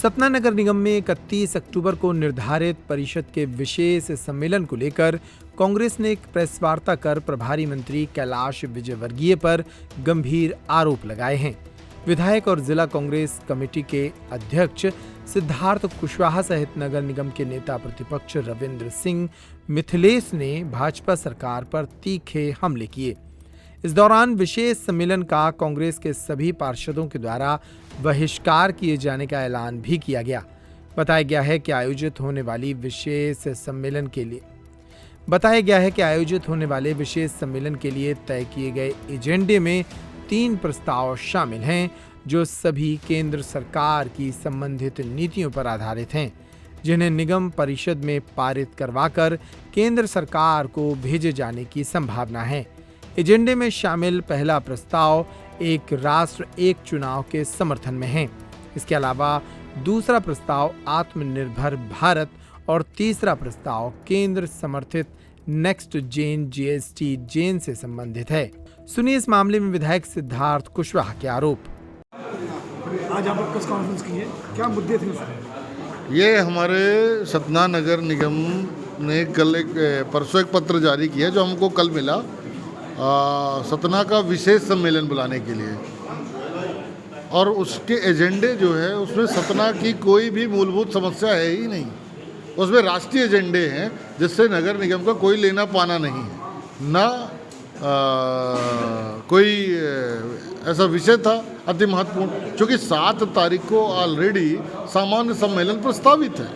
सतना नगर निगम में 31 अक्टूबर को निर्धारित परिषद के विशेष सम्मेलन को लेकर कांग्रेस ने एक प्रेस वार्ता कर प्रभारी मंत्री कैलाश विजयवर्गीय पर गंभीर आरोप लगाए हैं। विधायक और जिला कांग्रेस कमेटी के अध्यक्ष सिद्धार्थ कुशवाहा सहित नगर निगम के नेता प्रतिपक्ष रविंद्र सिंह मिथिलेश ने भाजपा सरकार पर तीखे हमले किए। इस दौरान विशेष सम्मेलन का कांग्रेस के सभी पार्षदों के द्वारा बहिष्कार किए जाने का ऐलान भी किया गया। बताया गया है कि आयोजित होने वाले विशेष सम्मेलन के लिए तय किए गए एजेंडे में 3 प्रस्ताव शामिल हैं, जो सभी केंद्र सरकार की संबंधित नीतियों पर आधारित हैं, जिन्हें निगम परिषद में पारित करवाकर केंद्र सरकार को भेजे जाने की संभावना है। एजेंडे में शामिल पहला प्रस्ताव एक राष्ट्र एक चुनाव के समर्थन में है। इसके अलावा दूसरा प्रस्ताव आत्मनिर्भर भारत और तीसरा प्रस्ताव केंद्र समर्थित नेक्स्ट जेन जीएसटी जेन से संबंधित है। सुनिए इस मामले में विधायक सिद्धार्थ कुशवाहा के आरोप। आज आप प्रेस कॉन्फ्रेंस की है, क्या मुद्दे थे उसमें? ये हमारे सतना नगर निगम ने कल परसों एक पत्र जारी किया जो हमको कल मिला सतना का विशेष सम्मेलन बुलाने के लिए, और उसके एजेंडे जो है उसमें सतना की कोई भी मूलभूत समस्या है ही नहीं। उसमें राष्ट्रीय एजेंडे हैं जिससे नगर निगम का कोई लेना पाना नहीं है, ना कोई ऐसा विषय था अति महत्वपूर्ण। क्योंकि 7 तारीख को ऑलरेडी सामान्य सम्मेलन प्रस्तावित है,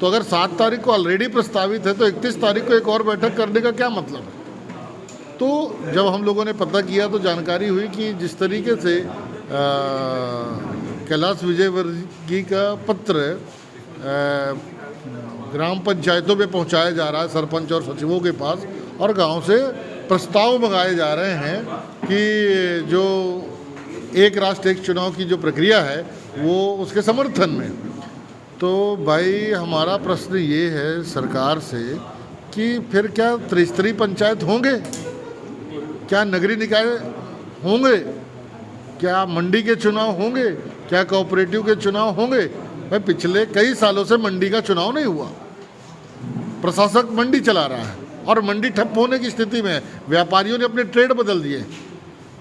तो अगर 7 तारीख को ऑलरेडी प्रस्तावित है तो 31 तारीख को एक और बैठक करने का क्या मतलब है? तो जब हम लोगों ने पता किया तो जानकारी हुई कि जिस तरीके से कैलाश विजयवर्गीय का पत्र ग्राम पंचायतों में पहुंचाया जा रहा है, सरपंच और सचिवों के पास, और गांव से प्रस्ताव मंगाए जा रहे हैं कि जो एक राष्ट्र एक चुनाव की जो प्रक्रिया है वो उसके समर्थन में। तो भाई हमारा प्रश्न ये है सरकार से कि फिर क्या त्रिस्तरीय पंचायत होंगे, क्या नगरीय निकाय होंगे, क्या मंडी के चुनाव होंगे, क्या कोऑपरेटिव के चुनाव होंगे? भाई पिछले कई सालों से मंडी का चुनाव नहीं हुआ, प्रशासक मंडी चला रहा है और मंडी ठप होने की स्थिति में व्यापारियों ने अपने ट्रेड बदल दिए।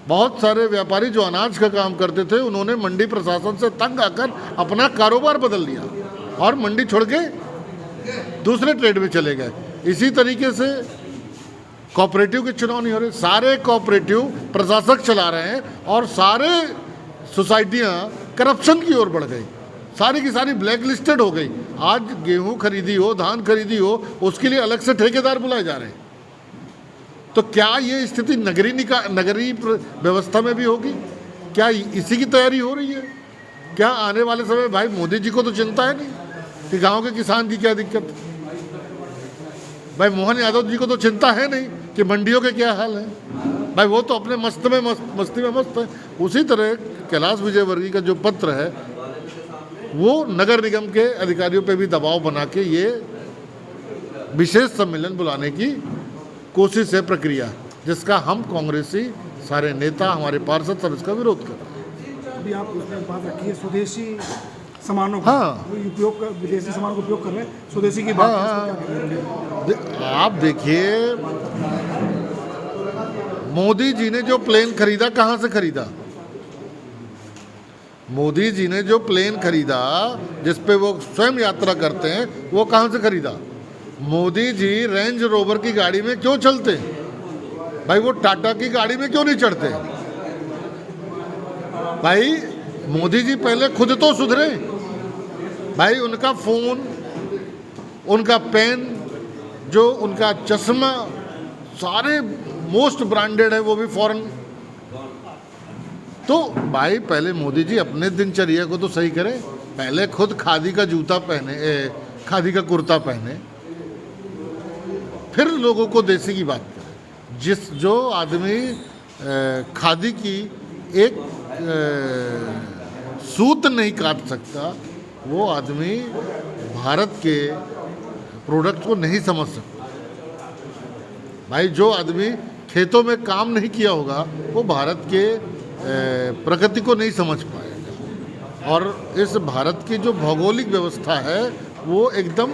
बहुत सारे व्यापारी जो अनाज का काम करते थे उन्होंने मंडी प्रशासन से तंग आकर अपना कारोबार बदल लिया और मंडी छोड़ के दूसरे ट्रेड में चले गए। इसी तरीके से कोऑपरेटिव के चुनाव नहीं हो रहे, सारे कोऑपरेटिव प्रशासक चला रहे हैं और सारे सोसाइटियां करप्शन की ओर बढ़ गई, सारी की सारी ब्लैक लिस्टेड हो गई। आज गेहूं खरीदी हो, धान खरीदी हो, उसके लिए अलग से ठेकेदार बुलाए जा रहे हैं। तो क्या ये स्थिति नगरीय व्यवस्था में भी होगी? क्या इसी की तैयारी हो रही है? क्या आने वाले समय भाई मोदी जी को तो चिंता है नहीं कि गांव के किसान की क्या दिक्कत? भाई मोहन यादव जी को तो चिंता है नहीं कि मंडियों के क्या हाल है। भाई वो तो अपने मस्ती में मस्त है। उसी तरह कैलाश विजयवर्गीय का जो पत्र है वो नगर निगम के अधिकारियों पे भी दबाव बना के ये विशेष सम्मेलन बुलाने की कोशिश है, प्रक्रिया, जिसका हम कांग्रेसी सारे नेता, हमारे पार्षद सब इसका विरोध कर रहे हैं। अभी आप उसमें बात रखी है स्वदेशी सामानों का उपयोग, विदेशी सामानों का उपयोग कर रहे हैं, स्वदेशी की बात आप देखिए, मोदी जी ने जो प्लेन खरीदा कहाँ से खरीदा? मोदी जी ने जो प्लेन खरीदा जिस पे वो स्वयं यात्रा करते हैं वो कहाँ से खरीदा? मोदी जी रेंज रोवर की गाड़ी में क्यों चलते? भाई वो टाटा की गाड़ी में क्यों नहीं चढ़ते? भाई मोदी जी पहले खुद तो सुधरे। भाई उनका फोन, उनका पेन, जो उनका चश्मा, सारे मोस्ट ब्रांडेड है, वो भी फॉरेन। तो भाई पहले मोदी जी अपने दिनचर्या को तो सही करें, पहले खुद खादी का जूता पहने, खादी का कुर्ता पहने, फिर लोगों को देसी की बात करें। जो आदमी खादी की एक सूत नहीं काट सकता, वो आदमी भारत के प्रोडक्ट को नहीं समझ सकता। भाई जो आदमी खेतों में काम नहीं किया होगा वो भारत के प्रगति को नहीं समझ पाएगा। और इस भारत की जो भौगोलिक व्यवस्था है वो एकदम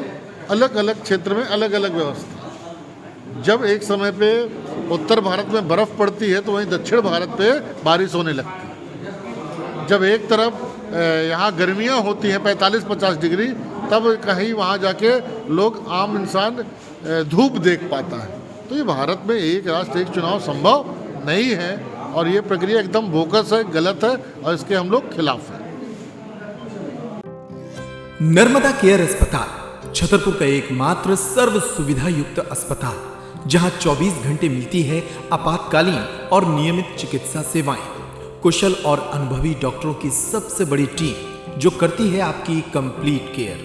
अलग अलग क्षेत्र में अलग अलग व्यवस्था। जब एक समय पे उत्तर भारत में बर्फ़ पड़ती है तो वहीं दक्षिण भारत पे बारिश होने लगती है। जब एक तरफ यहाँ गर्मियाँ होती हैं 45-50 डिग्री, तब कहीं वहाँ जाके लोग आम इंसान धूप देख पाता है। तो ये भारत में एक राष्ट्र एक चुनाव संभव नहीं है और ये प्रक्रिया एकदम बोगस है, गलत है और इसके हम लोग खिलाफ हैं। नर्मदा केयर अस्पताल छतरपुर का एकमात्र सर्व सुविधा युक्त अस्पताल, जहां 24 घंटे मिलती है आपातकालीन और नियमित चिकित्सा सेवाएं। कुशल और अनुभवी डॉक्टरों की सबसे बड़ी टीम जो करती है आपकी कंप्लीट केयर।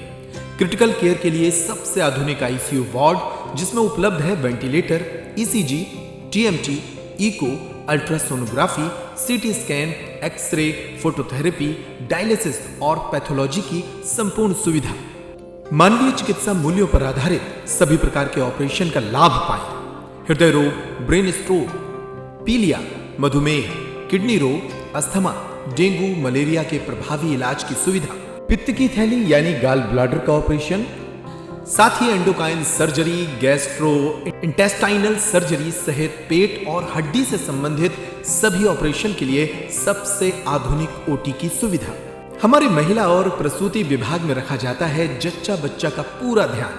क्रिटिकल केयर के लिए सबसे आधुनिक आईसीयू वार्ड जिसमें उपलब्ध है ventilator, ECG, TMT, echo, ultrasonography, CT scan, X-ray, phototherapy, dialysis और पैथोलॉजी की संपूर्ण सुविधा। मानवीय चिकित्सा मूल्यों पर आधारित सभी प्रकार के ऑपरेशन का लाभ पाएं। हृदय रोग, ब्रेन स्ट्रोक, पीलिया, मधुमेह, किडनी रोग, अस्थमा, डेंगू, मलेरिया के प्रभावी इलाज की सुविधा, पित्त की थैली यानी गाल ब्लैडर का ऑपरेशन, साथ ही endocrine surgery, gastrointestinal surgery सहित पेट और हड्डी से संबंधित सभी ऑपरेशन के लिए सबसे आधुनिक ओटी की सुविधा। हमारे महिला और प्रसूति विभाग में रखा जाता है जच्चा बच्चा का पूरा ध्यान।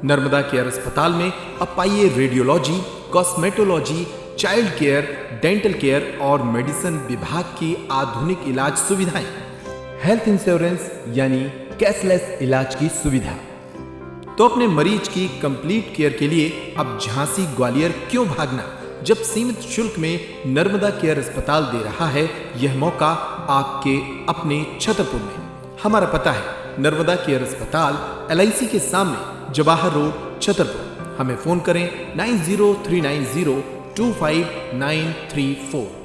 नर्मदा केयर अस्पताल में अब पाइए radiology, cosmetology, child care, dental care और मेडिसिन विभाग की आधुनिक इलाज सुविधाएं। हेल्थ इंश्योरेंस यानी कैशलेस इलाज की सुविधा। तो अपने मरीज की कंप्लीट केयर के लिए अब झांसी ग्वालियर क्यों भागना, जब सीमित शुल्क में नर्मदा केयर अस्पताल दे रहा है यह मौका आपके अपने छतरपुर में। हमारा पता है नर्मदा केयर अस्पताल LIC के सामने, जवाहर रोड, छतरपुर। हमें फोन करें 9039025934।